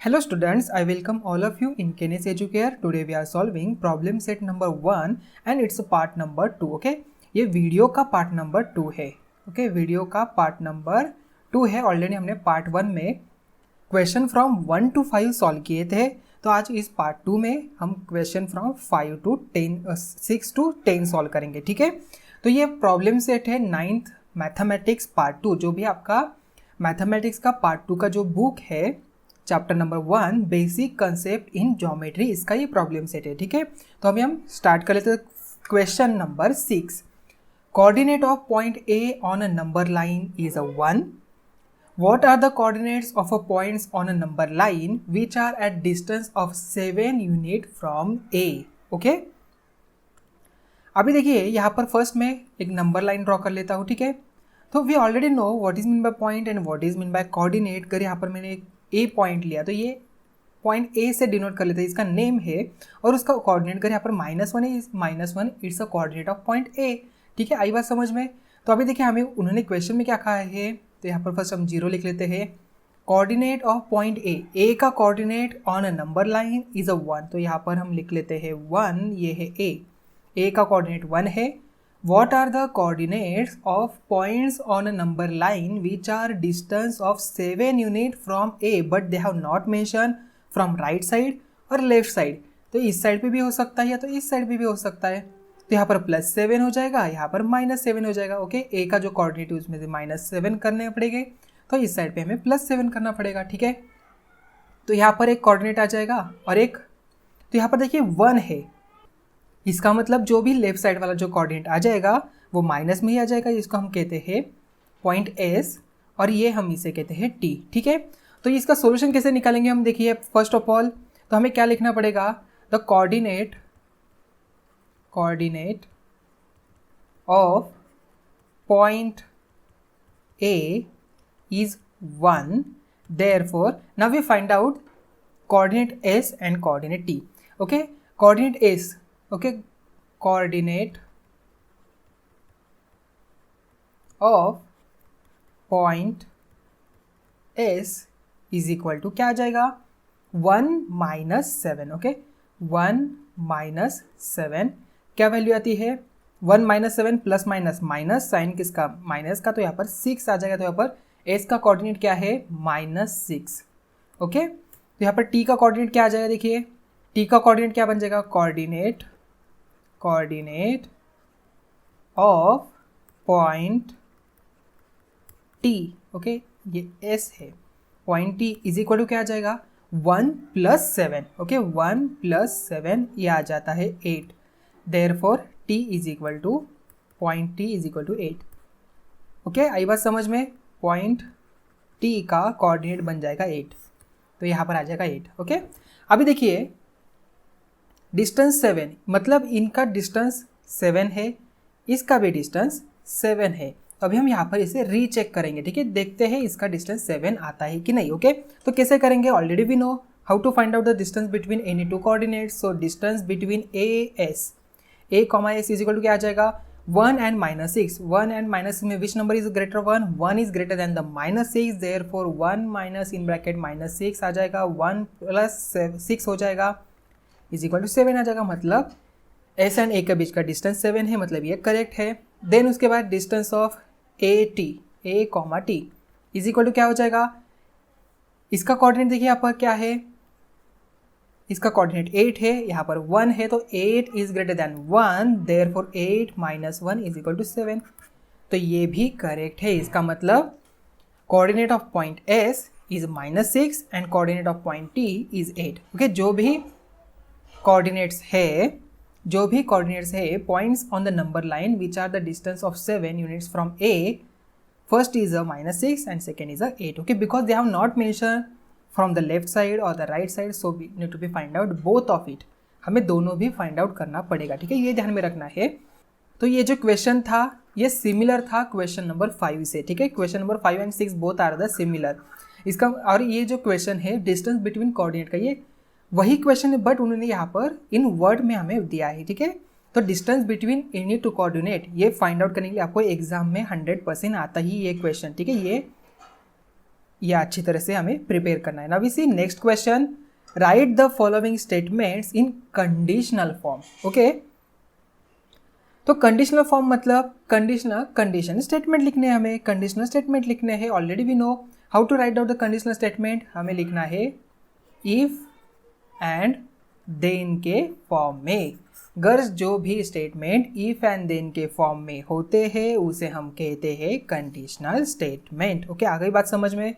Hello students, I welcome all of you in Kenes Educare. Today we are solving problem set number 1 and it's part number 2. Okay, ये video का part number 2 है. Okay, video का part number 2 है. Already हमने part 1 में question from 1 to 5 solve किए थे. तो आज इस पार्ट 2 में हम question from 5 to 10 6 to 10 solve करेंगे. ठीक है, तो ये प्रॉब्लम सेट है 9th मैथमेटिक्स पार्ट 2. जो भी आपका मैथमेटिक्स का पार्ट 2 का जो बुक है chapter number 1 basic concept in geometry, इसका ये प्रॉब्लम सेट है. ठीक है, तो अभी हम स्टार्ट कर लेते हैं. Question number 6, coordinate of point A on a number line is a 1. What are the coordinates of a points on a number line which are at distance of 7 unit from A? Okay? अभी देखिए यहाँ पर first मैं एक number line draw कर लेता हूँ. ठीक है, तो we already know what is mean by point and what is mean by coordinate. कर यहाँ पर मैंने एक ए पॉइंट लिया, तो ये पॉइंट ए से डिनोट कर लेते हैं, इसका नेम है और उसका कोऑर्डिनेट कर यहाँ पर -1 है. -1 it's a coordinate of point ए. ठीक है, आई बात समझ में. तो अभी देखिए हमें उन्होंने क्वेश्चन में क्या कहा है, तो यहाँ पर फर्स्ट हम 0 लिख लेते हैं. कोऑर्डिनेट ऑफ पॉइंट ए का coordinate on a number line is a 1. तो यहाँ पर हम लिख लेते हैं 1, ये है ए का कोऑर्डिनेट 1 है. What are the coordinates of points on a number line which are distance of 7 unit from A but they have not mentioned from right side और left side. तो इस साइड पे भी हो सकता है या तो इस साइड पे भी हो सकता है. तो यहाँ पर +7 हो जाएगा, यहाँ पर -7 हो जाएगा. ओके, ए का जो कोऑर्डिनेट है उसमें से -7 करने पड़ेंगे, तो इस साइड पे हमें +7 करना पड़ेगा. ठीक है, तो यहाँ पर एक कोऑर्डिनेट आ जाएगा और एक, तो यहाँ पर देखिए 1 है, इसका मतलब जो भी लेफ्ट साइड वाला जो कोऑर्डिनेट आ जाएगा वो माइनस में ही आ जाएगा. इसको हम कहते हैं पॉइंट एस और ये हम इसे कहते हैं टी. ठीक है, तो इसका सॉल्यूशन कैसे निकालेंगे हम देखिए. फर्स्ट ऑफ ऑल तो हमें क्या लिखना पड़ेगा, the coordinate of point A is 1. Therefore now we find out coordinate S and coordinate T. Okay, coordinate S, okay, coordinate of point S is equal to क्या आ जाएगा, 1 - 7. ओके, 1 - 7 क्या value आती है, 1 - 7 प्लस माइनस माइनस साइन किसका, minus का, तो यहाँ पर 6 आ जाएगा. तो यहाँ पर एस का कोऑर्डिनेट क्या है, -6. ओके, तो यहाँ पर टी का कोऑर्डिनेट क्या आ जाएगा, देखिए टी का कोऑर्डिनेट क्या बन जाएगा, coordinate of point T. Okay, ये एस है, point T is equal to क्या आ जाएगा, 1 + 7. ओके, 1 + 7 ये आ जाता है 8. Therefore T is equal to, point T is equal to 8. Okay, आई बात समझ में. पॉइंट टी का कोऑर्डिनेट बन जाएगा 8, तो यहाँ पर आ जाएगा 8. ओके, अभी देखिए डिस्टेंस 7, मतलब इनका डिस्टेंस 7 है, इसका भी डिस्टेंस 7 है. तो अभी हम यहाँ पर इसे रीचेक करेंगे. ठीक है, देखते हैं इसका डिस्टेंस 7 आता है कि नहीं. ओके, तो कैसे करेंगे, already we know how to find out the distance between any two coordinates. So distance between A S is equal to क्या आ जाएगा, 1 and -6. 1 and -6 में which number is greater, 1 is greater then the -6. Therefore 1 minus in bracket -6 आ जाएगा, 1 + 6 हो जाएगा is equal to 7 आ जाएगा. मतलब S and ए के बीच का डिस्टेंस 7 है, मतलब ये करेक्ट है. देन उसके बाद distance of A T is equal to क्या हो जाएगा, इसका कोऑर्डिनेट देखिए यहाँ पर क्या है, इसका कोऑर्डिनेट 8 है, यहाँ पर 1 है, तो 8 is greater than 1. Therefore 8 - 1 is equal to 7. तो ये भी करेक्ट है. इसका मतलब coordinate of point S is -6 and coordinate of point T is 8. Okay, जो भी कोऑर्डिनेट्स है points on the number line which are the distance of 7 units from A, first is a -6 and second is a 8. Okay, because they have not mention from the left side और the right side, so we need to be find out both of it. हमें दोनों भी find out करना पड़ेगा. ठीक है, ये ध्यान में रखना है. तो ये जो क्वेश्चन था ये सिमिलर था क्वेश्चन नंबर 5 से. ठीक है, question number 5 and 6 both are the similar. इसका और ये जो क्वेश्चन है डिस्टेंस बिटवीन कोऑर्डिनेट का, ये वही क्वेश्चन है बट उन्होंने यहाँ पर इन वर्ड में हमें दिया है. ठीक है, तो distance between any to coordinate ये फाइंड आउट करने के लिए आपको एग्जाम में 100% आता ही ये क्वेश्चन. ठीक है, ये अच्छी तरह से हमें प्रिपेयर करना है। Now we see next question, write the following statements in conditional form. Okay, तो कंडीशनल फॉर्म मतलब कंडीशन स्टेटमेंट लिखने हैं हमें, कंडीशनल स्टेटमेंट लिखने हैं। Already we know how to write out the conditional statement. हमें लिखना है इफ एंड देन के फॉर्म में। गर्ज जो भी स्टेटमेंट इफ एंड देन के फॉर्म में होते हैं उसे हम कहते हैं कंडीशनल स्टेटमेंट। ओके, आ गई बात समझ में।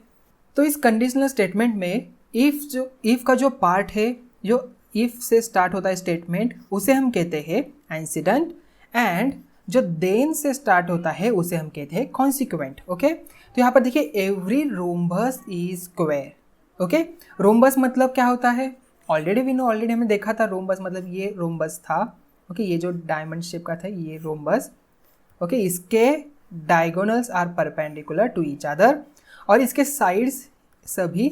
तो इस कंडीशनल स्टेटमेंट में इफ का जो पार्ट है, जो इफ से स्टार्ट होता है स्टेटमेंट, उसे हम कहते हैं एंसीडेंट, एंड जो देन से स्टार्ट होता है उसे हम कहते हैं कॉन्सिक्वेंट। ओके, तो यहाँ पर देखिए every rhombus is square. Okay, rhombus मतलब क्या होता है, ऑलरेडी वी नो, ऑलरेडी हमने देखा था रोम्बस मतलब ये रोम्बस था। ओके, ये जो डायमंड शेप का था ये रोम्बस। ओके, इसके diagonals are perpendicular to each other और इसके साइड्स सभी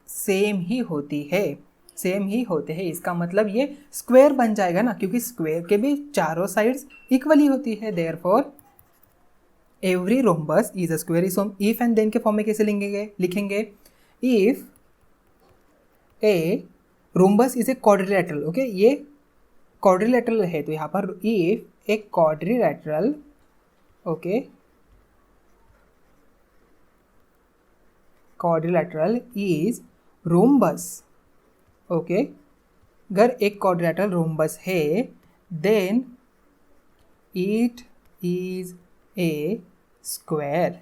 सेम ही होती है, सेम ही होते हैं। इसका मतलब ये स्क्वायर बन जाएगा ना, क्योंकि स्क्वायर के भी चारों साइड्स इक्वली होती है। Therefore every rhombus is a square. इस इफ एंड देन के फॉर्म में कैसे लिखेंगे if a rhombus is a quadrilateral. Okay, ये क्वाड्रिलेटरल है, तो यहाँ पर if a quadrilateral, okay, quadrilateral is rhombus. Okay, अगर एक क्वाड्रिलेटरल रोम्बस है then it is a square.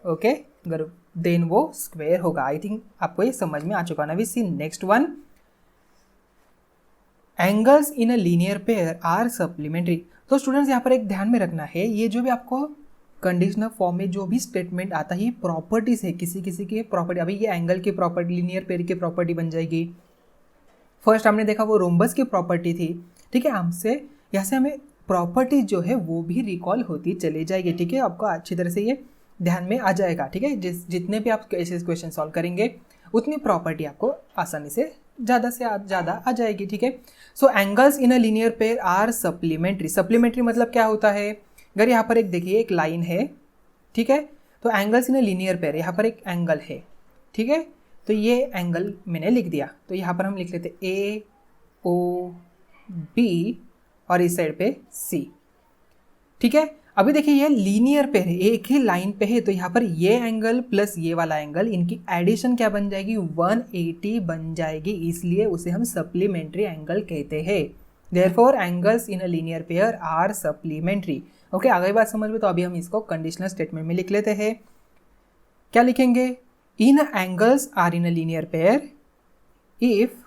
Okay, अगर देन वो स्क्वायर होगा। आई थिंक आपको ये समझ में आ चुका ना। We see next one, angles in a linear pair are supplementary. तो स्टूडेंट्स यहाँ पर एक ध्यान में रखना है, ये जो भी आपको कंडीशनल फॉर्म में जो भी स्टेटमेंट आता है ये प्रॉपर्टीज है, किसी किसी की प्रॉपर्टी। अभी ये एंगल की प्रॉपर्टी, लीनियर पेयर की प्रॉपर्टी बन जाएगी। फर्स्ट हमने देखा वो रोम्बस की प्रॉपर्टी थी, ठीक है। हमसे यहाँ से हमें प्रॉपर्टी जो है वो भी रिकॉल होती चली जाएगी, ठीक है। आपको अच्छी तरह से ये ध्यान में आ जाएगा, ठीक है। जितने भी आप ऐसे क्वेश्चन सॉल्व करेंगे उतनी प्रॉपर्टी आपको आसानी से ज़्यादा आ जाएगी, ठीक है। So angles in a linear pair are supplementary. Supplementary मतलब क्या होता है, अगर यहाँ पर एक देखिए एक लाइन है, ठीक है, तो angles in a linear pair, यहाँ पर एक एंगल है, ठीक है, तो ये एंगल मैंने लिख दिया। तो यहाँ पर हम लिख लेते ए ओ बी और इस साइड पे सी, ठीक है। अभी देखिए ये लीनियर पे है, एक ही लाइन पे है, तो यहाँ पर ये एंगल प्लस ये वाला एंगल, इनकी एडिशन क्या बन जाएगी, 180 बन जाएगी, इसलिए उसे हम सप्लीमेंट्री एंगल कहते हैं। Therefore angles in a linear pair are supplementary. Okay, आ गई बात समझ में। तो अभी हम इसको कंडीशनल स्टेटमेंट में लिख लेते हैं। क्या लिखेंगे, इन angles are in a linear pair if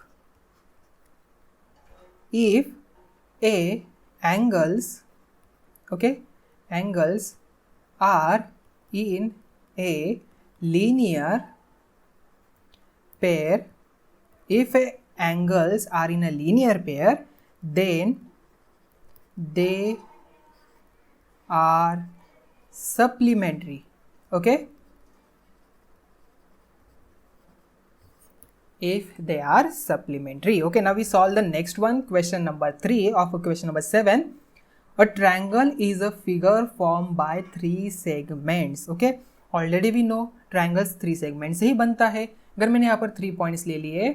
a angles, okay, angles are in a linear pair. If angles are in a linear pair, then they are supplementary. Okay, if they are supplementary. Okay, now we solve the next one, question number 3 of question number 7. A triangle is a figure formed by 3 segments. Okay, already we know triangles 3 segments से ही बनता है। अगर मैंने यहाँ पर 3 points ले लिए,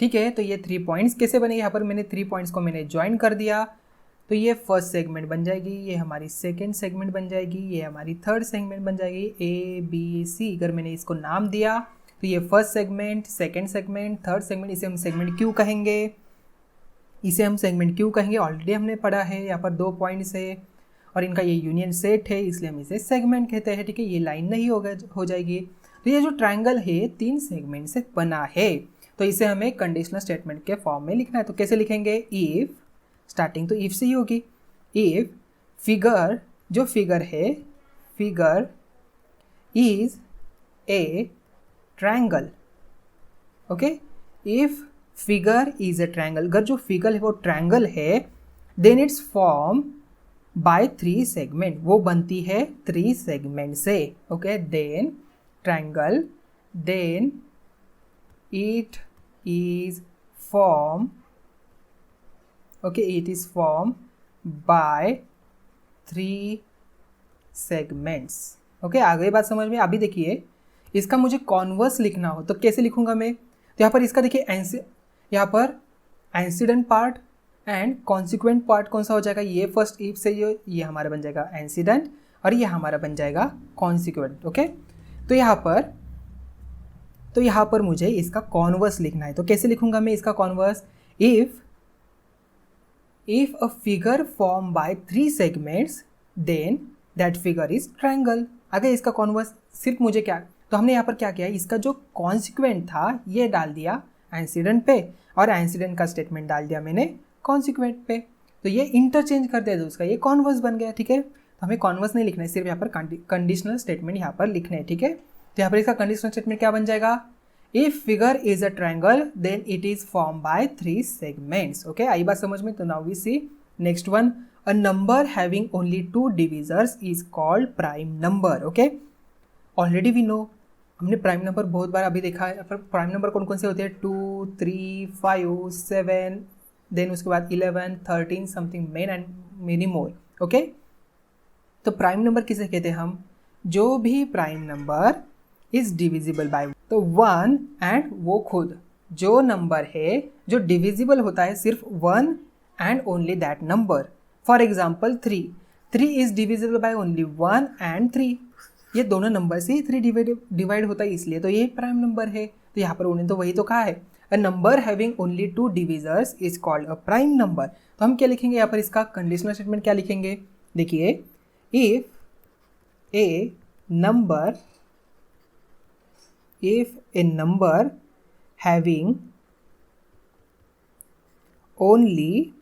ठीक है, तो ये 3 पॉइंट्स कैसे बने, यहाँ पर मैंने 3 पॉइंट्स को मैंने ज्वाइन कर दिया, तो ये फर्स्ट सेगमेंट बन जाएगी, ये हमारी सेकेंड सेगमेंट बन जाएगी, ये हमारी थर्ड सेगमेंट बन जाएगी, ए बी सी। अगर मैंने इसको नाम दिया तो ये first segment, second segment, third segment, इसे हम सेगमेंट क्यू कहेंगे, इसे हम सेगमेंट क्यू कहेंगे। ऑलरेडी हमने पढ़ा है, यहाँ पर 2 पॉइंट्स है और इनका ये यूनियन सेट है, इसलिए हम इसे सेगमेंट कहते हैं, ठीक है। ये लाइन नहीं हो जाएगी। तो ये जो ट्रायंगल है 3 सेगमेंट से बना है, तो इसे हमें कंडीशनल स्टेटमेंट के फॉर्म में लिखना है। तो कैसे लिखेंगे, इफ, स्टार्टिंग तो इफ से ही होगी, इफ फिगर, जो फिगर है, figure is a triangle. Okay, if figure is a triangle, अगर जो फिगर है वो ट्रायंगल है, then it's form by 3 segment, वो बनती है 3 सेगमेंट से। Okay, then triangle, then it is form, okay, it is form by 3 segments. Okay, आ गई बात समझ में। अभी देखिए इसका मुझे कॉन्वर्स लिखना हो तो कैसे लिखूंगा मैं? तो यहाँ पर इसका देखिए यहाँ पर incident part and consequent part कौन सा हो जाएगा? ये फर्स्ट इफ से ये हमारा बन जाएगा इंसिडेंट और ये हमारा बन जाएगा कॉन्सिक्वेंट। ओके, तो यहाँ पर मुझे इसका कॉन्वर्स लिखना है। तो कैसे लिखूंगा मैं इसका converse? If a figure form by 3 segments then that figure is triangle. अगर इसका कॉन्वर्स सिर्फ मुझे क्या, तो हमने यहाँ पर क्या किया, इसका जो कॉन्सिक्वेंट था ये डाल दिया इंसिडेंट पे और इंसिडेंट का स्टेटमेंट डाल दिया मैंने कॉन्सिक्वेंट पे। तो ये इंटरचेंज कर दिया, तो उसका ये कॉन्वर्स बन गया। ठीक है, तो हमें कॉन्वर्स नहीं लिखना है, सिर्फ यहाँ पर कंडीशनल स्टेटमेंट यहाँ पर लिखने हैं। ठीक है, तो यहाँ पर इसका कंडीशनल स्टेटमेंट क्या बन जाएगा? If figure is a triangle then it is form by 3 segments. Okay, आई बात समझ में? तो now we see next one, a number having only 2 divisors is called prime number. Okay, already we know, हमने prime number बहुत बार अभी देखा है। प्राइम नंबर कौन कौन से होते हैं? 2, 3, 5, 7, देन उसके बाद 11, 13 something main and many more. Okay, तो प्राइम नंबर किसे कहते हैं हम? जो भी prime number is divisible bye तो 1 एंड वो खुद जो नंबर है जो डिविजिबल होता है सिर्फ 1 and only that number. For example 3 is divisible by only 1 and 3। ये दोनों नंबर से 3 डिवाइड होता है, इसलिए तो ये प्राइम नंबर है। तो यहाँ पर उन्हें तो वही तो कहा है, अ number having only 2 divisors is called a prime number. तो हम क्या लिखेंगे यहाँ पर? इसका कंडीशनल स्टेटमेंट क्या लिखेंगे? देखिए, if A number having only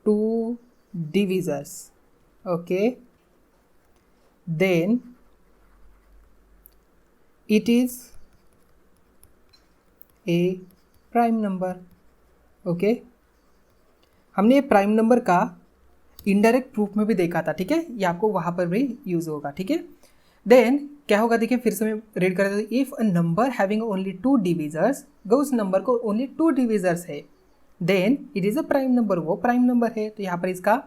2 divisors, okay, then it is a prime number। Okay, हमने ये प्राइम नंबर का इनडायरेक्ट प्रूफ में भी देखा था। ठीक है, ये आपको वहाँ पर भी यूज होगा। ठीक है, देन क्या होगा? देखिए फिर से मैं रीड कर देता हूँ। If a number having only 2 divisors, अगर उस नंबर को ओनली 2 डिविजर्स है then it is a prime number, वो प्राइम नंबर है। तो यहाँ पर इसका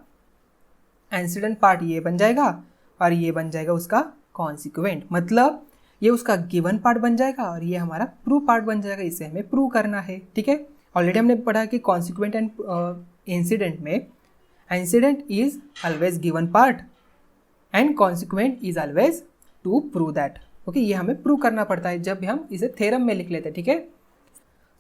इंसिडेंट पार्ट ये बन जाएगा और ये बन जाएगा उसका कॉन्सिक्वेंट, मतलब ये उसका गिवन पार्ट बन जाएगा और ये हमारा प्रूव पार्ट बन जाएगा। इसे हमें प्रूव करना है। ठीक है, ऑलरेडी हमने पढ़ा कि कॉन्सिक्वेंट एंड इंसिडेंट में incident is always given part and consequent is always to prove that. Okay, ये हमें प्रूव करना पड़ता है जब हम इसे थ्योरम में लिख लेते हैं। ठीक है,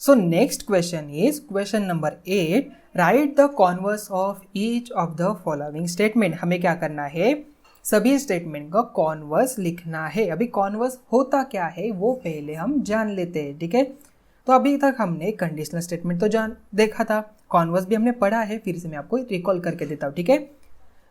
so next question is question number 8, right the converse of each of the following statement. हमें क्या करना है? सभी स्टेटमेंट का कॉन्वर्स लिखना है। अभी कॉन्वर्स होता क्या है वो पहले हम जान लेते हैं। ठीक है, तो अभी तक हमने कंडीशनल स्टेटमेंट तो देखा था, कॉन्वर्स भी हमने पढ़ा है, फिर से मैं आपको रिकॉल करके देता हूँ। ठीक है,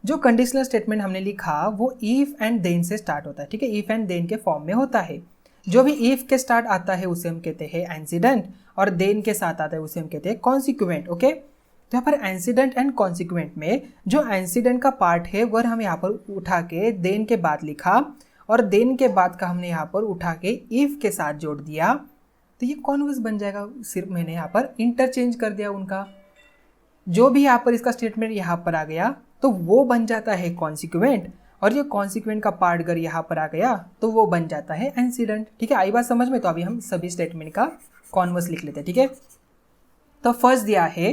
जो कंडीशनल स्टेटमेंट हमने लिखा वो इफ एंड देन से स्टार्ट होता है। ठीक है, इफ एंड देन के फॉर्म में होता है। जो भी इफ के स्टार्ट आता है उसे हम कहते हैं इंसिडेंट और देन के साथ आता है उसे हम कहते हैं कॉन्सिक्वेंट। ओके, तो यहाँ पर इंसिडेंट एंड कॉन्सिक्वेंट में जो इंसिडेंट का पार्ट है वह हम यहाँ पर उठा के देन के बाद लिखा और देन के बाद का हमने यहाँ पर उठा के इफ के साथ जोड़ दिया, तो ये कॉन्वर्स बन जाएगा। सिर्फ मैंने यहाँ पर इंटरचेंज कर दिया उनका, जो भी यहाँ पर इसका स्टेटमेंट यहाँ पर आ गया तो वो बन जाता है कॉन्सिक्वेंट और ये कॉन्सिक्वेंट का पार्ट अगर यहाँ पर आ गया तो वो बन जाता है इंसिडेंट। ठीक है, आई बात समझ में? तो अभी हम सभी स्टेटमेंट का कॉन्वर्स लिख लेते हैं। ठीक है, तो फर्स्ट दिया है,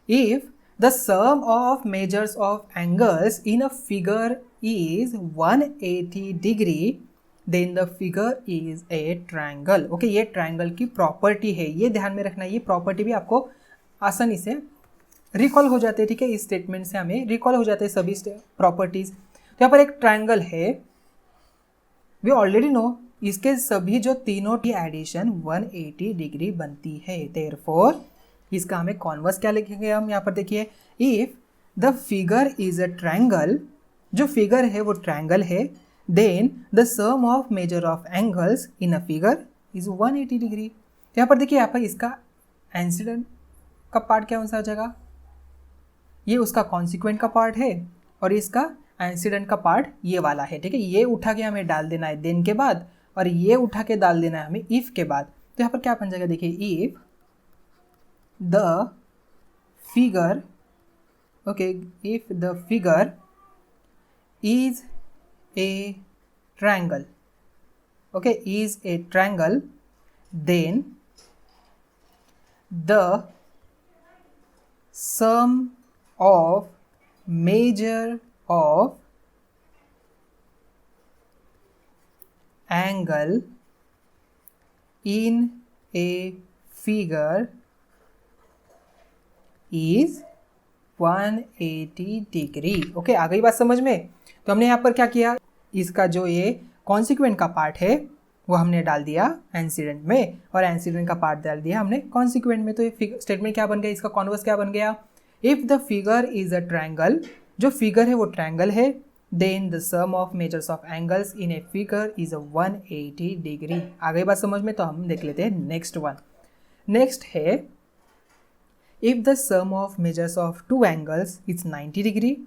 if the sum of measures of angles in a figure is 180 degree then the figure is a triangle. Okay, ये ट्रायंगल की प्रॉपर्टी है, ये ध्यान में रखना है। ये प्रॉपर्टी भी आपको आसानी से रिकॉल हो जाते हैं। ठीक है, इस स्टेटमेंट से हमें रिकॉल हो जाते हैं सभी प्रॉपर्टीज। तो यहाँ पर एक ट्रायंगल है, वी ऑलरेडी नो, इसके सभी जो तीनों की एडिशन 180 डिग्री बनती है। देयरफॉर इसका हमें कॉन्वर्स क्या लिखेंगे हम? यहाँ पर देखिए, if the figure is a triangle, जो फिगर है वो ट्रायंगल है, then the sum of measure of angles in a figure is 180 degree. यहाँ पर देखिए, यहाँ पर इसका इंसिडेंट का पार्ट क्या सा हो जाएगा? ये उसका कॉन्सिक्वेंट का पार्ट है और इसका इंसिडेंट का पार्ट ये वाला है। ठीक है, ये उठा के हमें डाल देना है देन के बाद और ये उठा के डाल देना है हमें इफ के बाद। तो यहाँ पर क्या बन जाएगा? देखिए, if the figure, okay, if the figure is a triangle, okay is a triangle then the sum of measure of angle in a figure is 180 degree. Okay आ गई बात समझ में। तो हमने यहाँ पर क्या किया, इसका जो ये कॉन्सिक्वेंट का पार्ट है वो हमने डाल दिया एंसीडेंट में, और एंसीडेंट का पार्ट डाल दिया हमने कॉन्सिक्वेंट में। तो ये स्टेटमेंट क्या बन गया, इसका कॉन्वर्स क्या बन गया, if the figure is a triangle, जो फिगर है वो ट्रायंगल है, then the sum of measures of angles in a figure is 180 degree. आ गई बात समझ में। तो हम देख लेते हैं नेक्स्ट वन। नेक्स्ट है if the sum of measures of two angles is 90 degree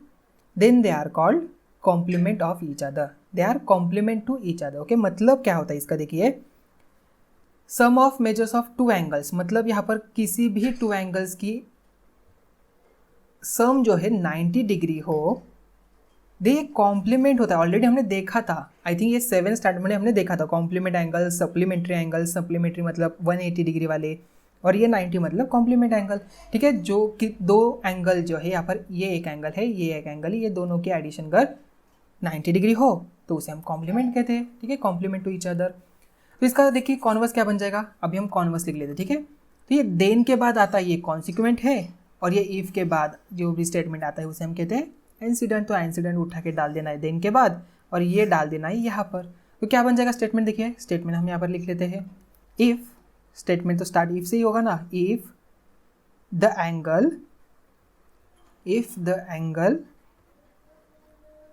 then they are called complement of each other, they are complement to each other। okay मतलब क्या होता है इसका, देखिए sum of measures of two angles मतलब यहाँ पर किसी भी टू एंगल्स की सम जो है 90 डिग्री हो, दे कॉम्प्लीमेंट होता है। ऑलरेडी हमने देखा था, आई थिंक ये 7 स्टैंडर्ड में हमने देखा था, complement angle, supplementary angle, supplementary मतलब 180 डिग्री वाले, और ये 90 मतलब कॉम्प्लीमेंट एंगल। ठीक है, जो कि दो एंगल जो है यहाँ पर, ये एक एंगल है, ये एक एंगल है, ये दोनों के एडिशन कर 90 डिग्री हो तो उसे हम कॉम्प्लीमेंट कहते हैं। ठीक है, कॉम्प्लीमेंट टू ईच अदर। तो इसका देखिए कॉन्वर्स क्या बन जाएगा, अभी हम कॉन्वर्स लिख लेते हैं। ठीक है, तो ये देन के बाद आता है ये कॉन्सिक्वेंट है, और ये इफ के बाद जो भी स्टेटमेंट आता है उसे हम कहते हैं इंसिडेंट। तो इंसिडेंट उठा के डाल देना है देन के बाद, और ये डाल देना है यहाँ पर। तो क्या बन जाएगा स्टेटमेंट, देखिए स्टेटमेंट हम यहाँ पर लिख लेते हैं। इफ स्टेटमेंट तो स्टार्ट इफ से ही होगा ना, if the angle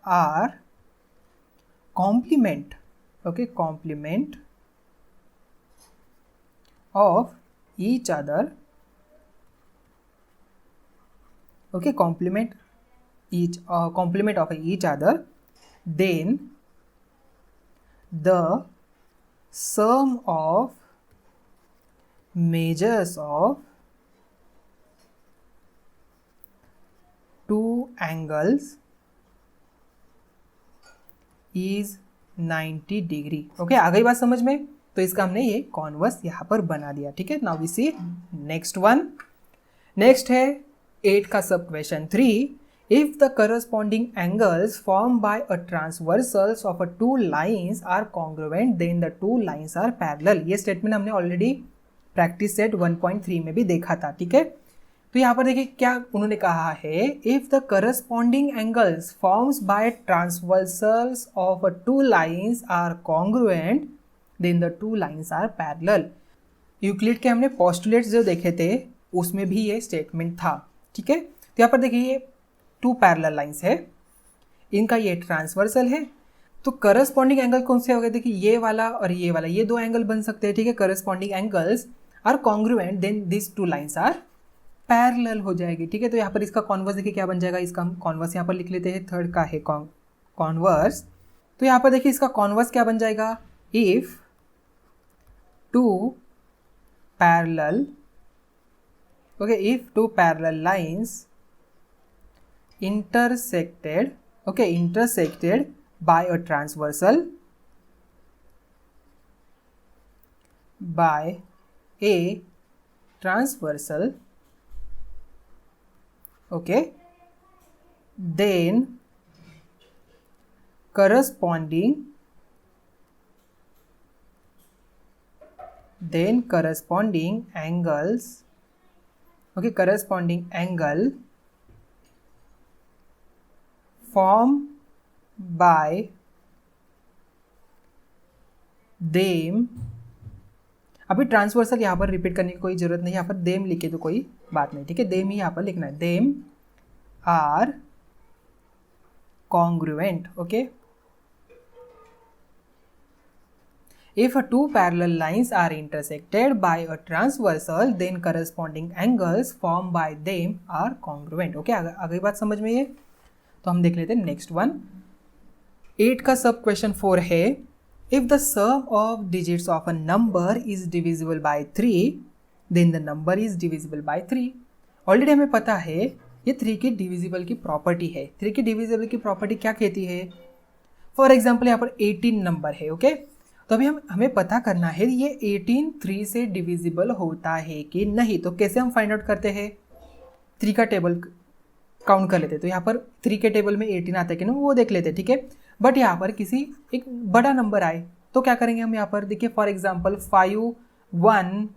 are complement, okay complement of each other, okay complement of each other, then the sum of measures of two angles is 90 degree. Okay आ गई बात समझ में। तो इसका हमने ये कॉन्वर्स यहाँ पर बना दिया। ठीक है, now we see next one. Next है 8 का sub question 3, if the corresponding angles formed by a transversals of a two lines are congruent then the two lines are parallel। ये स्टेटमेंट हमने ऑलरेडी प्रैक्टिस सेट 1.3 में भी देखा था। ठीक है, तो यहाँ पर देखिए क्या उन्होंने कहा है, if the corresponding angles forms by transversals of two lines are congruent then the two lines are parallel. Euclid के हमने पोस्टुलेट्स जो देखे थे उसमें भी ये स्टेटमेंट था। ठीक है, तो यहाँ पर देखिए ये टू पैरेलल लाइंस है, इनका ये ट्रांसवर्सल है, तो करस्पॉन्डिंग एंगल कौन से हो गए, देखिए ये वाला और ये वाला, ये दो एंगल बन सकते हैं। ठीक है, corresponding angles are congruent then this two lines are parallel हो जाएगी। ठीक है, तो यहाँ पर इसका कॉन्वर्स देखिए क्या बन जाएगा, इसका हम कॉन्वर्स यहाँ पर लिख लेते हैं। थर्ड का है कॉन्वर्स, तो यहाँ पर देखिए इसका कॉन्वर्स क्या बन जाएगा, if two parallel, okay if two parallel lines intersected, okay intersected by a transversal, by a transversal, okay then corresponding angles, okay corresponding angle formed by them, अभी ट्रांसवर्सल यहाँ पर रिपीट करने की कोई जरूरत नहीं, यहाँ पर देम लिखे तो कोई बात नहीं। ठीक है, देम ही यहाँ पर लिखना है, them are congruent. Okay, if two parallel lines are intersected by a transversal then corresponding angles formed by them are congruent। Okay, आ गई बात समझ में ये। तो हम देख लेते हैं नेक्स्ट वन। 8 का सब क्वेश्चन 4 है, if the sum of digits of a number is divisible by 3 then the number is divisible by 3। Already हमें पता है ये 3 की डिविजिबल की प्रॉपर्टी है। 3 की डिविजिबल की प्रॉपर्टी क्या कहती है, फॉर एग्जाम्पल यहाँ पर 18 नंबर है। ओके, तो तो अभी हमें पता करना है ये 18 3 से डिविजिबल होता है कि नहीं। तो कैसे हम फाइंड आउट करते हैं, 3 का टेबल काउंट कर लेते। तो यहाँ पर 3 के टेबल में 18 आता है कि नहीं वो देख लेते, ठीक है। बट यहाँ पर किसी एक बड़ा नंबर आए तो क्या करेंगे हम, यहाँ पर देखिए फॉर एग्जाम्पल 5 1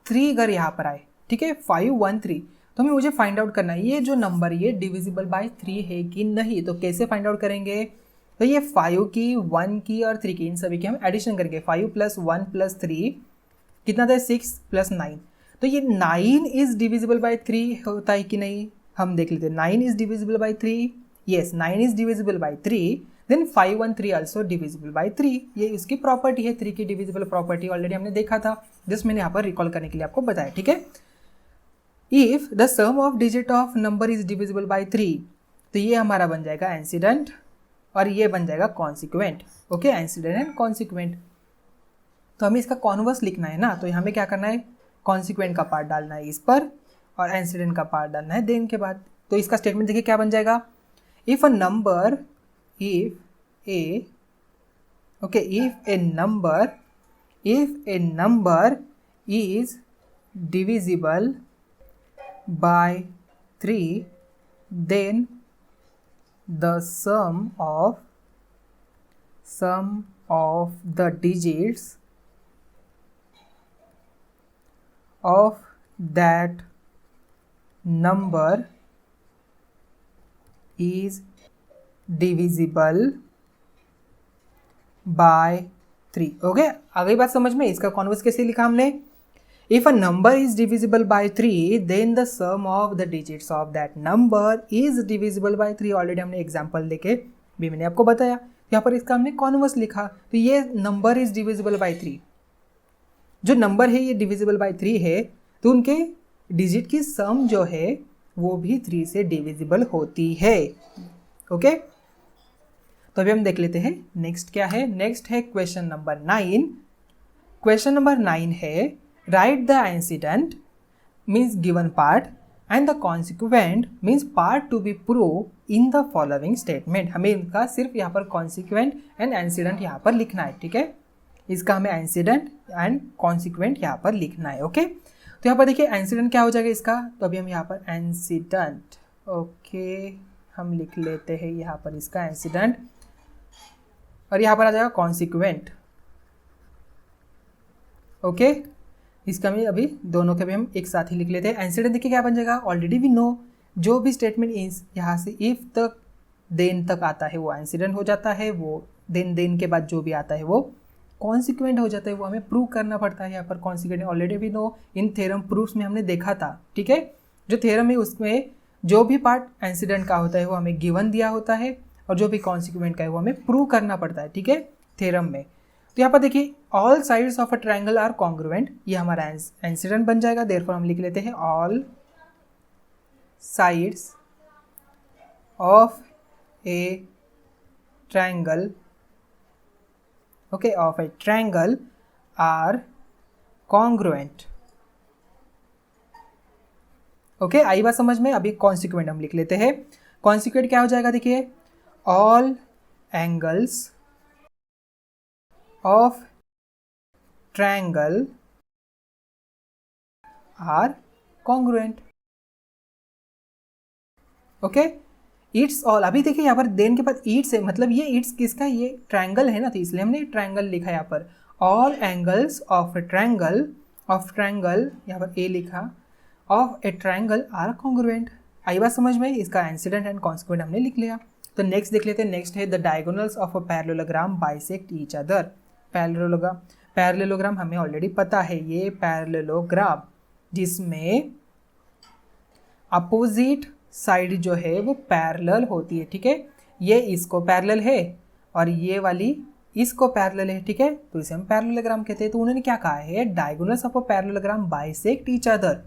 3 अगर यहाँ पर आए, ठीक है, 5 1 3, तो हमें मुझे फाइंड आउट करना है ये जो नंबर ये डिविजिबल बाय 3 है कि नहीं। तो कैसे फाइंड आउट करेंगे, तो ये 5 की 1 की और 3 की इन सभी की हम एडिशन करेंगे। 5 + 1 + 3 कितना था, 6 + 9। तो ये 9 इज डिविजिबल बाय 3 होता है कि नहीं, हम देख लेते हैं। 9 is divisible by 3, yes 9 is divisible by 3, then 5 1 3 also divisible by 3। ये इसकी प्रॉपर्टी है, 3 की डिविजिबल प्रॉपर्टी ऑलरेडी हमने देखा था, जिस मैंने यहाँ पर रिकॉल करने के लिए आपको बताया, ठीक है। If the sum of digit of number is divisible by 3, तो ये हमारा बन जाएगा एंसिडेंट और ये बन जाएगा consequent. Okay, antecedent and consequent. तो हमें इसका कॉन्वर्स लिखना है ना, तो हमें क्या करना है, कॉन्सिक्वेंट का पार्ट डालना है इस पर और एंसिडेंट का पार्ट डालना है देन के बाद। तो इसका स्टेटमेंट देखिए क्या बन जाएगा, if a number is divisible by 3, then the sum of the digits of that number is divisible by 3। Okay, आ गई बात समझ में। इसका कॉन्वर्स कैसे लिखा हमने, if a number is divisible by 3 then the sum of the digits of that number is divisible by 3। Already हमने एग्जांपल देके भी मैंने आपको बताया, यहाँ पर इसका हमने कॉन्वर्स लिखा। तो ये नंबर इज डिविजिबल बाय 3, जो नंबर है ये डिविजिबल बाय 3 है, तो उनके डिजिट की सम जो है वो भी 3 से डिविजिबल होती है। ओके, तो अभी हम देख लेते हैं नेक्स्ट क्या है। नेक्स्ट है क्वेश्चन नंबर 9। क्वेश्चन नंबर 9 है right the antecedent means given part and the consequent means part to be prove in the following statement. हमें इनका सिर्फ यहाँ पर कॉन्सिक्वेंट एंड एंसिडेंट यहाँ पर लिखना है, ठीक है। इसका हमें एंसिडेंट एंड कॉन्सिक्वेंट यहाँ पर लिखना है। ओके, तो यहाँ पर देखिए एंसिडेंट क्या हो जाएगा इसका, तो अभी हम यहाँ पर एंसिडेंट, ओके, हम लिख लेते हैं यहाँ पर इसका एंसिडेंट और यहाँ पर आ जाएगा कॉन्सिक्वेंट। ओके, इसका भी अभी दोनों के भी हम एक साथ ही लिख लेते हैं। एंसिडेंट देखिए क्या बन जाएगा, ऑलरेडी वी नो जो भी स्टेटमेंट इस यहाँ से इफ तक देन तक आता है वो एंसिडेंट हो जाता है, वो देन के बाद जो भी आता है वो कॉन्सिक्वेंट हो जाता है। वो हमें प्रूव करना पड़ता है। यहाँ पर consequent already we know in theorem proofs में हमने देखा था, ठीक है। जो थ्योरम है उसमें जो भी पार्ट एंसिडेंट का होता है वो हमें गिवन दिया होता है और जो भी कॉन्सिक्वेंट का है वो हमें प्रूव करना पड़ता है, ठीक है, थ्योरम में। तो यहाँ पर देखिए all sides of a triangle are congruent, ये हमारा एंसिडेंट बन जाएगा। देयरफॉर हम लिख लेते हैं all sides of a triangle, okay, of a triangle are congruent. Okay, आई बात समझ में। अभी कॉन्सिक्वेंट हम लिख लेते हैं। कॉन्सिक्वेंट क्या हो जाएगा, देखिए all angles of triangle are congruent। Okay, it's all. अभी देखिए यहाँ पर देन के बाद ईट्स है, मतलब ये ईट्स किसका, ये ट्रायंगल है ना, तो इसलिए हमने ट्रायंगल लिखा यहाँ पर। ऑल एंगल्स ऑफ ट्रायंगल यहाँ पर ए लिखा, of a triangle are congruent. आई बात समझ में। इसका एंसिडेंट एंड कॉन्सिक्वेंट हमने लिख लिया। तो नेक्स्ट देख लेते हैं। नेक्स्ट है the diagonals of a parallelogram bisect each other. Parallelogram हमें ऑलरेडी पता है, ये पैरेललोग्राम जिसमें अपोजिट साइड जो है वो पैरेलल होती है, ठीक है। ये इसको पैरेलल है और ये वाली इसको पैरेलल है, ठीक है, तो इसे हम पैरेललोग्राम कहते हैं। तो उन्होंने क्या कहा है, diagonals of a parallelogram bisect each other.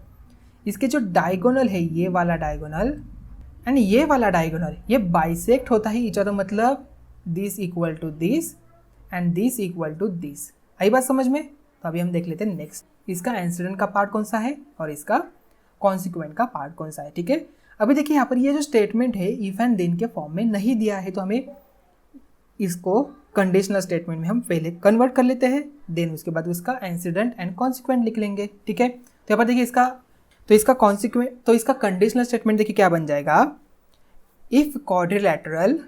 इसके जो डायगोनल है ये वाला डायगोनल एंड ये वाला डायगोनल ये बाइसेक्ट होता है ईच अदर, मतलब this equal to this and this equal to this. आई बात समझ में। तो अभी हम देख लेते हैं नेक्स्ट, इसका एंसिडेंट का पार्ट कौन सा है और इसका कॉन्सिक्वेंट का पार्ट कौन सा है, ठीक है। अभी देखिए यहाँ पर ये जो स्टेटमेंट है इफ एंड देन के फॉर्म में नहीं दिया है, तो हमें इसको कंडीशनल स्टेटमेंट में हम पहले कन्वर्ट कर लेते हैं, देन उसके बाद उसका इंसिडेंट एंड कॉन्सिक्वेंट लिख लेंगे, ठीक है। तो यहाँ पर देखिए इसका कॉन्सिक्वेंट, तो इसका कंडीशनल स्टेटमेंट देखिए क्या बन जाएगा, if quadrilateral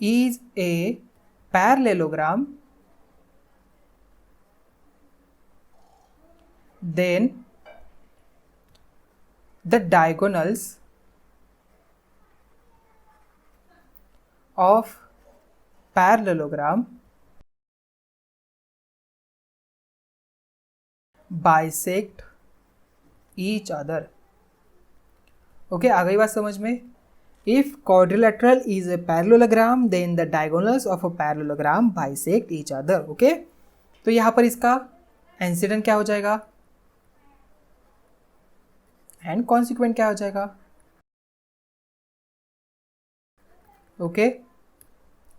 is a parallelogram, then the diagonals of parallelogram bisect each other. Okay, आ गई बात समझ में। If quadrilateral is a parallelogram, then the diagonals of a parallelogram bisect each other. Okay, तो यहाँ पर इसका इंसिडेंट क्या हो जाएगा एंड कॉन्सिक्वेंट क्या हो जाएगा। ओके,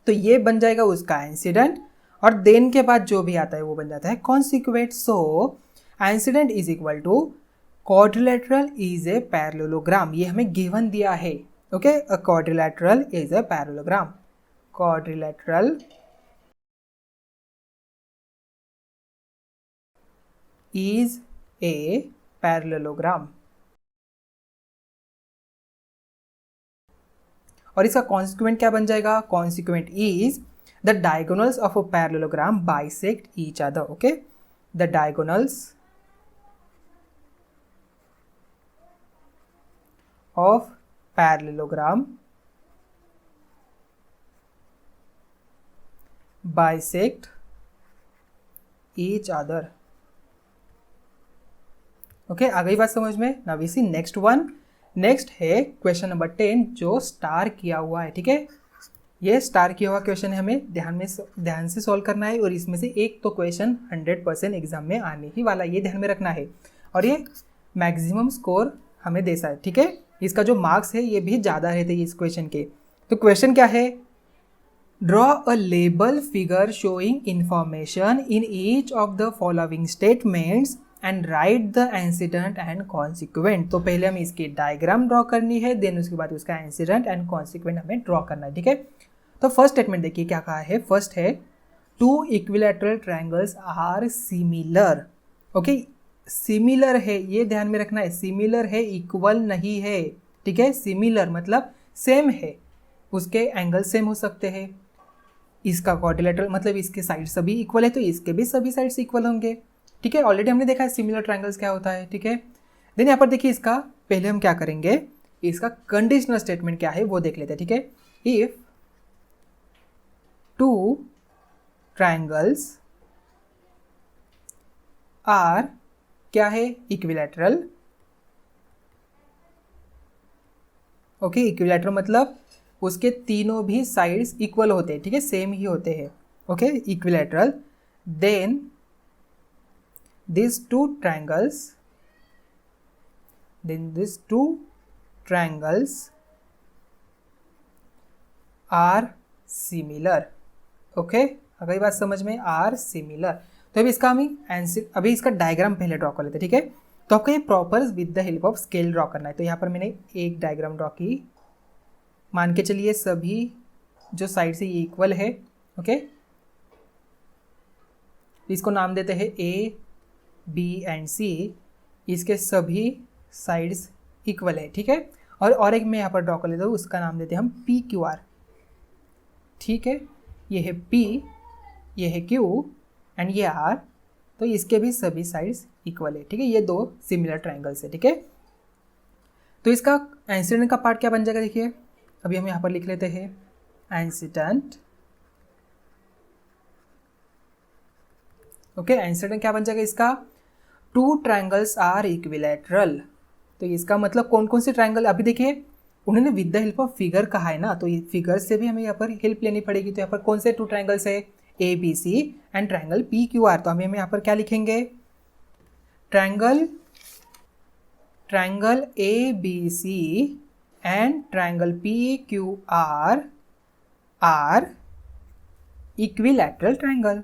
तो ये बन जाएगा उसका इंसिडेंट, और देन के बाद जो भी आता है वो बन जाता है consequent. So antecedent is equal to quadrilateral is a parallelogram, ये हमें गिवन दिया है। Okay, a quadrilateral is a parallelogram, quadrilateral is a parallelogram, और इसका कॉन्सिक्वेंट क्या बन जाएगा, consequent is the diagonals of a parallelogram bisect each other. Okay, the diagonals of parallelogram bisect each other. Okay, आ गई बात समझ में। Now we see next one. Next है क्वेश्चन नंबर 10 जो स्टार किया हुआ है, ठीक है। ये स्टार किया हुआ क्वेश्चन है, हमें ध्यान से सॉल्व करना है, और इसमें से एक तो क्वेश्चन 100% एग्जाम में आने ही वाला, ये ध्यान में रखना है, और ये मैक्सिमम स्कोर हमें देसा है, ठीक है। इसका जो मार्क्स है ये भी ज़्यादा रहते हैं इस क्वेश्चन के। तो क्वेश्चन क्या है, draw a label figure showing information in each of the following statements and right the incident and consequent. तो पहले हमें इसकी डायग्राम ड्रॉ करनी है, देन उसके बाद उसका इंसिडेंट एंड कॉन्सिक्वेंट हमें ड्रॉ करना है, ठीक है। तो फर्स्ट स्टेटमेंट देखिए क्या कहा है। फर्स्ट है two equilateral triangles are similar. Okay, similar है, ये ध्यान में रखना है, सिमिलर है, इक्वल नहीं है, ठीक है। सिमिलर मतलब सेम है, उसके एंगल सेम हो सकते हैं। इसका क्वाड्रिलेटरल मतलब इसके साइड सभी इक्वल है, तो इसके भी सभी साइड्स इक्वल होंगे, ठीक है। ऑलरेडी हमने देखा है सिमिलर ट्रायंगल्स क्या होता है, ठीक है। देन यहाँ पर देखिए इसका पहले हम क्या करेंगे, इसका कंडीशनल स्टेटमेंट क्या है वो देख लेते हैं, ठीक है। इफ टू ट्रायंगल्स आर क्या है, इक्विलैटरल। ओके, इक्विलैटरल मतलब उसके तीनों भी साइड्स इक्वल होते हैं, ठीक है, सेम ही होते हैं। Okay, equilateral, then these two triangles are similar। Okay, अगर ये बात समझ में, आर सिमिलर। तो अभी इसका हम अभी इसका डायग्राम पहले ड्रॉ कर लेते हैं, ठीक है। तो आपको ये proper with the help of scale draw करना है। तो यहाँ पर मैंने एक डायग्राम ड्रॉ की, मान के चलिए सभी जो साइड से ये इक्वल है। ओके, इसको नाम देते हैं ए बी एंड सी, इसके सभी साइड्स इक्वल है, ठीक है। और एक मैं यहाँ पर ड्रॉ कर लेता हूँ, उसका नाम देते हैं हम पी क्यू आर, ठीक है। ये है पी, ये है क्यू एंड ये आर, तो इसके भी सभी साइड्स इक्वल है, ठीक है। ये दो सिमिलर ट्रायंगल्स है, ठीक है। तो इसका इंसिडेंट का पार्ट क्या बन जाएगा, देखिए अभी हम यहाँ पर लिख लेते हैं इंसिडेंट। ओके, इंसिडेंट क्या बन जाएगा इसका, टू ट्रायंगल्स आर इक्विलैटरल। तो इसका मतलब कौन कौन से ट्रायंगल, अभी देखिए उन्होंने with the help of figure कहा है ना, तो ये फिगर से भी हमें यहाँ पर हेल्प लेनी पड़ेगी। तो यहाँ पर कौन से टू ट्रायंगल्स है, A B C and triangle P Q R. तो हम यहाँ पर क्या लिखेंगे, triangle A B C and triangle P Q R equilateral triangle.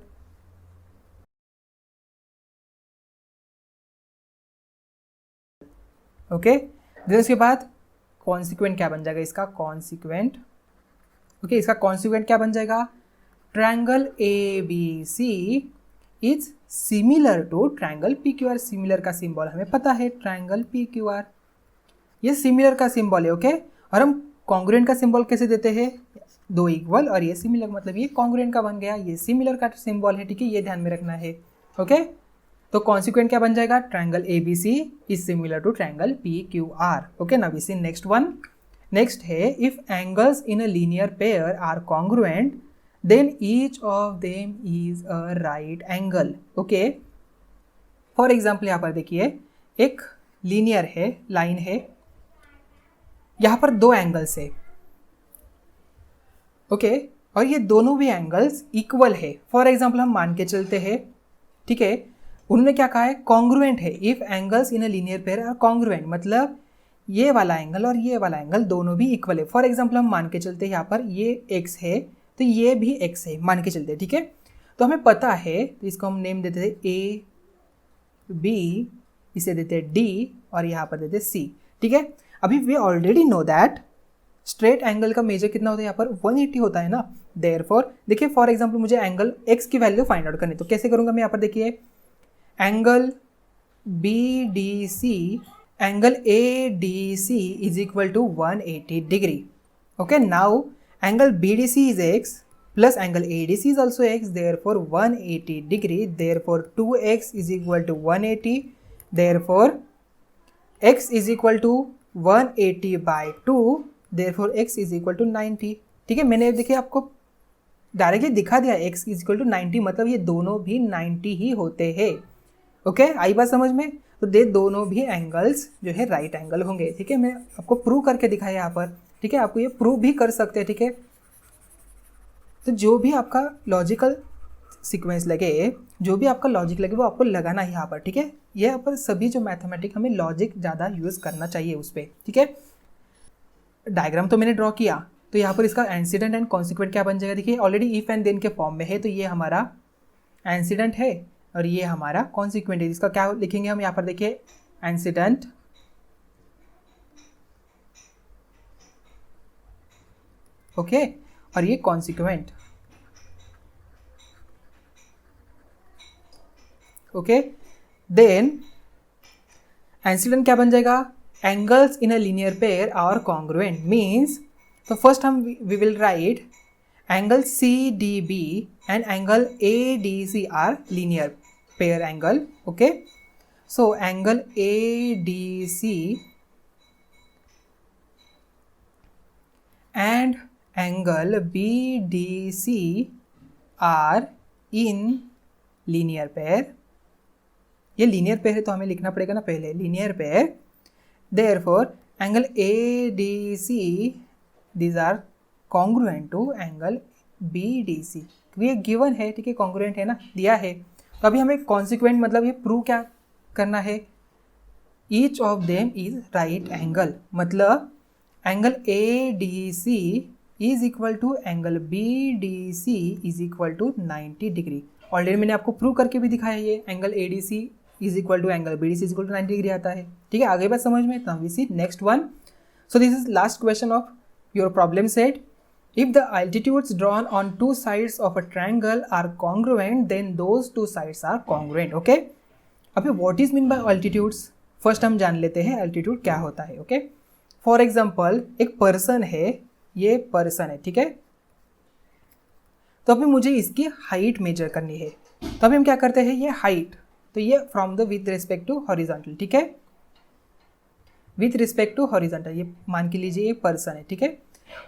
Okay, then उसके बाद कॉन्सिक्वेंट क्या बन जाएगा इसका, कॉन्सिक्वेंट, ओके, इसका कॉन्सिक्वेंट क्या बन जाएगा, triangle A B C is similar to triangle P Q R. Similar का सिंबल हमें पता है, ट्रायंगल पी क्यू आर, ये सिमिलर का सिंबल है, ओके। और हम कॉन्ग्रुएंट का सिंबल कैसे देते हैं, दो इक्वल और ये सिमिलर, मतलब ये कॉन्ग्रुएंट का बन गया, ये सिमिलर का सिंबल है, ठीक है, ये ध्यान में रखना है, ओके। तो कॉन्सिक्वेंट क्या बन जाएगा, triangle A B C is similar to triangle P Q R, okay. Now we see next one. Next है if angles in a linear pair are congruent then each of them is a right angle, okay. For example यहाँ पर देखिए एक linear है, line है, यहाँ पर दो एंगल्स है, ओके, और ये दोनों भी एंगल्स इक्वल है। फॉर एग्जाम्पल हम मान के चलते हैं, ठीक है, उन्होंने क्या कहा है, कॉन्ग्रुएंट है। If angles in a linear pair are congruent, मतलब ये वाला एंगल और ये वाला एंगल दोनों भी इक्वल है। फॉर एग्जाम्पल हम मान के चलते हैं यहाँ पर ये x है तो ये भी x है, मान के चलते हैं, ठीक है। तो हमें पता है, तो इसको हम नेम देते थे a b, इसे देते d और यहाँ पर देते c, ठीक है। अभी we already know that straight angle का मेजर कितना होता है, यहाँ पर 180 होता है ना। देयरफॉर देखिए फॉर एग्जाम्पल मुझे एंगल x की वैल्यू फाइंड आउट करनी, तो कैसे करूँगा मैं, यहाँ पर देखिए angle B D C, angle A D C is equal to 180 degree, okay. Now angle B D C is x plus angle A D C is also x, therefore 180 degree, therefore 2x is equal to 180, therefore x is equal to 180 by 2, therefore x is equal to 90, ठीक है। मैंने देखिए आपको directly दिखा दिया x is equal to 90, मतलब ये दोनों भी 90 ही होते हैं, ओके। आई बात समझ में, तो दे दोनों भी एंगल्स जो है राइट एंगल होंगे, ठीक है। मैं आपको प्रूव करके दिखाया यहाँ पर, ठीक है, आपको ये प्रूव भी कर सकते हैं, ठीक है। तो जो भी आपका लॉजिकल सीक्वेंस लगे, जो भी आपका लॉजिक लगे वो आपको लगाना है यहाँ पर, ठीक है। ये यहाँ पर सभी जो मैथमेटिक हमें लॉजिक ज़्यादा यूज़ करना चाहिए उस पर, ठीक है। डायग्राम तो मैंने ड्रॉ किया, तो यहाँ पर इसका इंसिडेंट एंड कॉन्सिक्वेंट क्या बन जाएगा, देखिए ऑलरेडी इफ एंड देन के फॉर्म में है, तो ये हमारा इंसिडेंट है और ये हमारा कॉन्सिक्वेंट है। इसका क्या लिखेंगे हम यहाँ पर, देखिए इंसिडेंट, ओके, और ये कॉन्सिक्वेंट, ओके। देन इंसिडेंट क्या बन जाएगा, angles in a linear pair are congruent means, तो फर्स्ट हम we will write angle CDB and angle ADC are linear pair angle, okay. So angle ADC and angle BDC are in linear pair, ये linear pair है तो हमें लिखना पड़ेगा ना पहले, linear pair, therefore angle ADC these are congruent to angle B D C, क्योंकि ये गिवन है, ठीक है, कॉन्ग्रुएंट है ना, दिया है। तो अभी हमें कॉन्सिक्वेंट मतलब ये प्रूव क्या करना है, each of them is right angle, मतलब angle A D C is equal to angle B D C is equal to 90 degree. Already मैंने आपको प्रूव करके भी दिखाया, ये angle A D C is equal to angle B D C is equal to 90 degree आता है, ठीक है। आगे बात समझ में, तो we see next one. So this is last question of your problem set. If the altitudes drawn on two sides of a triangle are congruent, then those two sides are congruent, okay? अभी what is mean by altitudes? First हम जान लेते हैं altitude क्या होता है, okay? For example, एक person है, ये person है, ठीक है। तो अभी मुझे इसकी height measure करनी है, तो अभी हम क्या करते हैं, ये height, तो ये from the with respect to horizontal, ठीक है, with respect to horizontal, ये मान के लीजिए ये person है, ठीक है।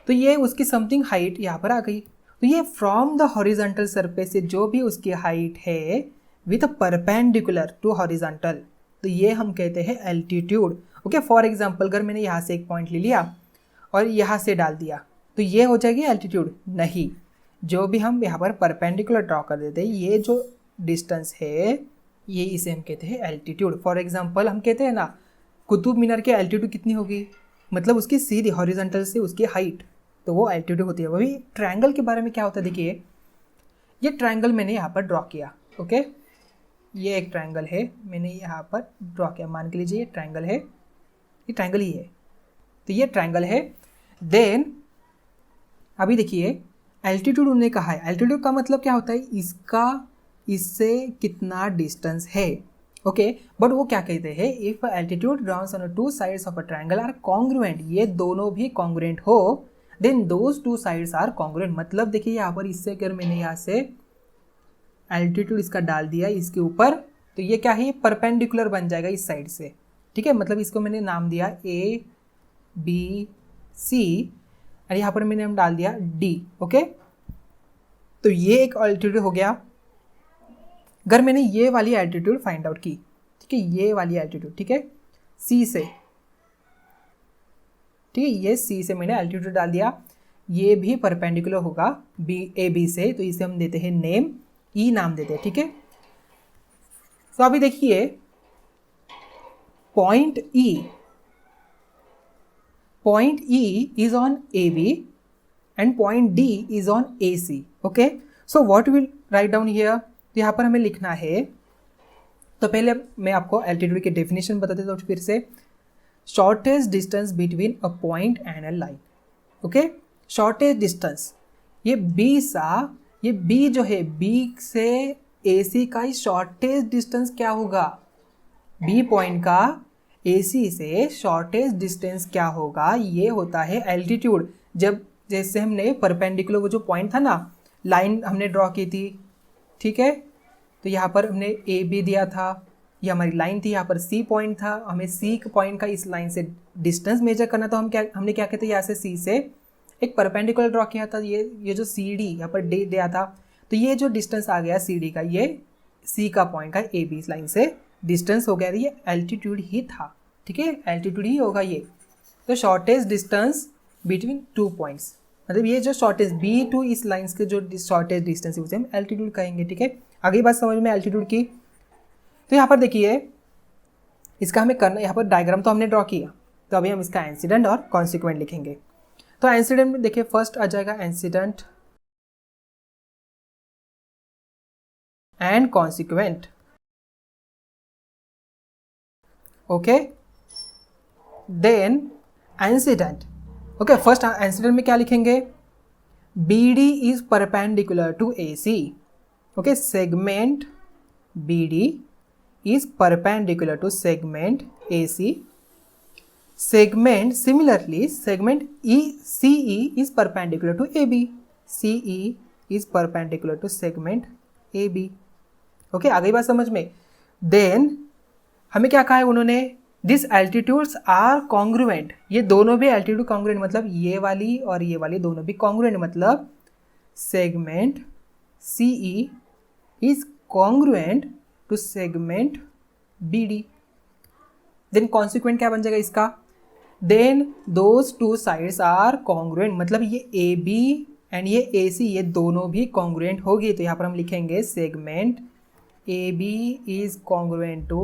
तो ये उसकी समथिंग हाइट यहाँ पर आ गई, तो ये फ्रॉम द हॉरिजॉन्टल सरफेस से जो भी उसकी हाइट है विथ परपेंडिकुलर टू हॉरिजॉन्टल, तो ये हम कहते हैं एल्टीट्यूड, ओके। फॉर एग्जांपल अगर मैंने यहाँ से एक पॉइंट ले लिया और यहाँ से डाल दिया तो ये हो जाएगी एल्टीट्यूड, नहीं, जो भी हम यहाँ पर परपेंडिकुलर ड्रॉ कर देते हैं, ये जो डिस्टेंस है ये इसे हम कहते हैं एल्टीट्यूड। फॉर एग्जाम्पल हम कहते हैं ना कुतुब मीनार की एल्टीट्यूड कितनी होगी, मतलब उसकी सीधी हॉरिजॉन्टल से उसकी हाइट, तो वो एल्टीट्यूड होती है। वही ट्रायंगल के बारे में क्या होता है, देखिए ये ट्रायंगल मैंने यहाँ पर ड्रॉ किया, ओके, ये एक ट्रायंगल है, मैंने यहाँ पर ड्रॉ किया, मान के लीजिए ये ट्रायंगल है, ये ट्रायंगल ही है, तो ये ट्रायंगल है। देन अभी देखिए एल्टीट्यूड उन्होंने कहा है, एल्टीट्यूड का मतलब क्या होता है, इसका इससे कितना डिस्टेंस है, ओके। बट वो क्या कहते हैं, if altitude drawns on two sides of a triangle are congruent, ये दोनों भी कॉन्ग्रुएंट हो, then those two sides are congruent. मतलब देखिए यहाँ पर इससे अगर मैंने यहाँ से एल्टीट्यूड इसका डाल दिया इसके ऊपर, तो ये क्या है, ये परपेंडिकुलर बन जाएगा इस साइड से, ठीक है। मतलब इसको मैंने नाम दिया ए बी सी और यहाँ पर मैंने हम डाल दिया डी, ओके। तो ये एक एल्टीट्यूड हो गया। अगर मैंने ये वाली एल्टीट्यूड फाइंड आउट की, ठीक है, ये वाली एल्टीट्यूड, ठीक है, सी से, ठीक है, ये सी से मैंने एल्टीट्यूड डाल दिया, ये भी परपेंडिकुलर होगा बी ए बी से, तो इसे हम देते हैं नेम, ई नाम देते हैं, ठीक है। तो अभी देखिए point E is on A B and point D is on A C, okay. So what will write down here, तो यहाँ पर हमें लिखना है, तो पहले मैं आपको एल्टीट्यूड की डेफिनेशन बता देता हूँ फिर से। Shortest distance between a point and a line, okay. Shortest distance, ये बी जो है, बी से ए सी का शॉर्टेस्ट डिस्टेंस क्या होगा, बी पॉइंट का ए सी से शॉर्टेस्ट डिस्टेंस क्या होगा, ये होता है एल्टीट्यूड। जब जैसे हमने परपेंडिकुलर वो जो पॉइंट था ना, लाइन हमने ड्रॉ की थी, ठीक है, तो यहाँ पर हमने ए बी दिया था, ये हमारी लाइन थी, यहाँ पर सी पॉइंट था, हमें सी पॉइंट का इस लाइन से डिस्टेंस मेजर करना, तो हमने क्या कहते हैं, यहाँ से सी से एक परपेंडिकुलर ड्रॉ किया था, ये जो सी डी यहाँ पर डे दिया था, तो ये जो डिस्टेंस आ गया सी डी का, ये सी का पॉइंट का ए बी लाइन से डिस्टेंस हो गया, ये एल्टीट्यूड ही था, ठीक है, एल्टीट्यूड ही होगा ये। तो shortest distance between two points, मतलब ये जो शॉर्टेस्ट बी टू इस लाइन्स के जो शॉर्टेस्ट डिस्टेंस है उसे हम एल्टीट्यूड कहेंगे, ठीक है। आगे बात समझ में एल्टीट्यूड की। तो यहाँ पर देखिए इसका हमें करना, यहाँ पर डायग्राम तो हमने ड्रॉ किया, तो अभी हम इसका इंसिडेंट और कॉन्सिक्वेंट लिखेंगे। तो इंसिडेंट में देखिए फर्स्ट आ जाएगा incident and consequent, okay. Then incident, okay, first incident में क्या लिखेंगे, B D is perpendicular to A C, okay, segment B D is perpendicular to segment AC. Segment, similarly, segment CE is perpendicular to AB. CE is perpendicular to segment AB. Okay, आ गई बात समझ में। Then हमें क्या कहा है उन्होंने, दिस एल्टीट्यूड्स आर कॉन्ग्रुएंट, ये दोनों भी एल्टीट्यूड कॉन्ग्रुएंट, मतलब ये वाली और ये वाली दोनों भी कॉन्ग्रुएंट, मतलब segment CE is congruent to segment B D. Then consequent क्या बन जाएगा इसका, then those two sides are congruent, मतलब ये ए बी एंड ये ए सी ये दोनों भी कॉन्ग्रुएंट होगी, तो यहाँ पर हम लिखेंगे segment A B is congruent to,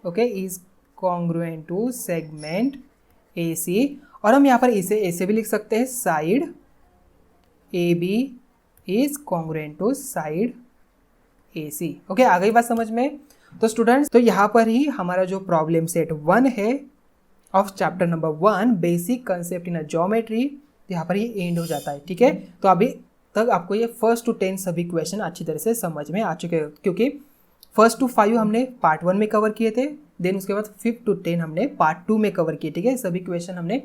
okay, is congruent to segment A C, और हम यहाँ पर इसे ऐसे भी लिख सकते हैं, side A B is congruent to side A C. Okay, आ गई बात समझ में। तो स्टूडेंट्स, तो यहाँ पर ही हमारा जो प्रॉब्लम सेट 1 है of chapter number 1 basic concept in a geometry, यहाँ पर ही एंड हो जाता है, ठीक है। तो अभी तक आपको ये 1 to 10 सभी क्वेश्चन अच्छी तरह से समझ में आ चुके हैं, क्योंकि 1 to 5 हमने पार्ट 1 में कवर किए थे, देन उसके बाद 5 to 10 हमने पार्ट 2 में कवर किए, ठीक है। सभी क्वेश्चन हमने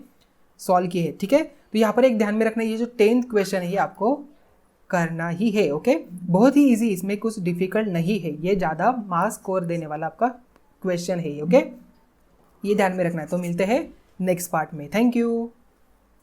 सॉल्व किए हैं, ठीक है। तो यहाँ पर एक ध्यान में रखना, ये जो 10th क्वेश्चन है ये आपको करना ही है, ओके। बहुत ही इजी, इसमें कुछ डिफिकल्ट नहीं है, ये ज़्यादा मार्क्स स्कोर देने वाला आपका क्वेश्चन है, ओके। ये ध्यान में रखना है। तो मिलते हैं नेक्स्ट पार्ट में, थैंक यू।